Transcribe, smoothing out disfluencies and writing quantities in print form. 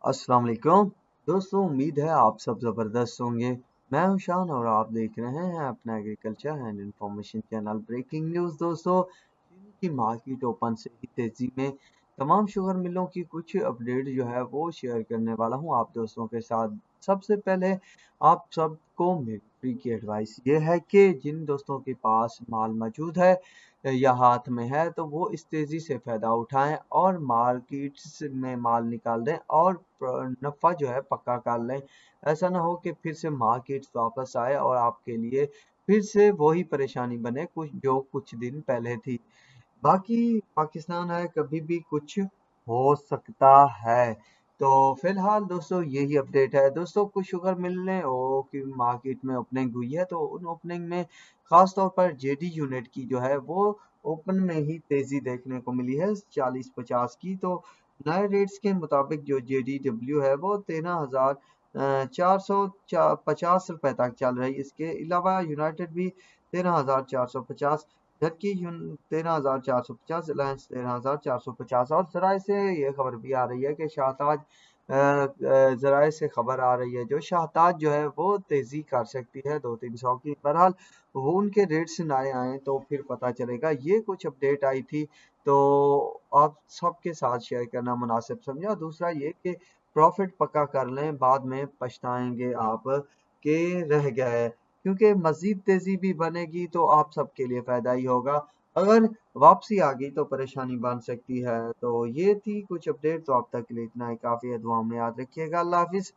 अस्सलाम वालेकुम दोस्तों, उम्मीद है आप सब ज़बरदस्त होंगे। मैं हूं शान और आप देख रहे हैं अपना agriculture and information channel. Breaking news दोस्तों, चीनी की मार्केट ओपन से ही तेज़ी में तमाम शुगर मिलों की कुछ अपडेट जो है वो शेयर करने वाला हूं आप दोस्तों के साथ। सबसे पहले आप सबको मेरी फ्री की एडवाइस ये है कि जिन दोस्तों के पास माल मौजूद है या हाथ में है तो वो इस तेज़ी से फ़ायदा उठाएं और मार्केट्स में माल निकाल दें और नफ़ा जो है पक्का कर लें। ऐसा ना हो कि फिर से मार्केट्स वापस आए और आपके लिए फिर से वही परेशानी बने कुछ दिन पहले थी। बाकी पाकिस्तान है, कभी भी कुछ हो सकता है। तो फिलहाल दोस्तों यही अपडेट है। दोस्तों कुछ शुगर मिलने ओ की मार्केट में ओपनिंग हुई है, तो उन ओपनिंग में खास तौर पर जेडी यूनिट की जो है वो ओपन में ही तेजी देखने को मिली है 40-50 की। तो नए रेट्स के मुताबिक जो जेडीडब्ल्यू है वो 13,450 रुपए तक चल रही है। इसके अलावा यूनाइटेड भी 13,450, जबकि 13,450, रिलायंस 13,450। और जराये से ये खबर भी आ रही है कि शाहताज जराये से खबर आ रही है जो शाहताज जो है वो तेजी कर सकती है 200-300 की। बहरहाल वो उनके रेट से ना आए तो फिर पता चलेगा। ये कुछ अपडेट आई थी तो आप सबके साथ शेयर करना मुनासिब समझा। दूसरा ये कि प्रॉफिट पक्का कर लें, बाद में पछताएंगे आप के रह गए, क्योंकि मज़ीद तेज़ी भी बनेगी तो आप सबके लिए फ़ायदा ही होगा। अगर वापसी आ गई तो परेशानी बन सकती है। तो ये थी कुछ अपडेट, तो अब तक के लिए इतना ही काफ़ी है। दुआ में याद रखिएगा। अल्लाह हाफ़िज़।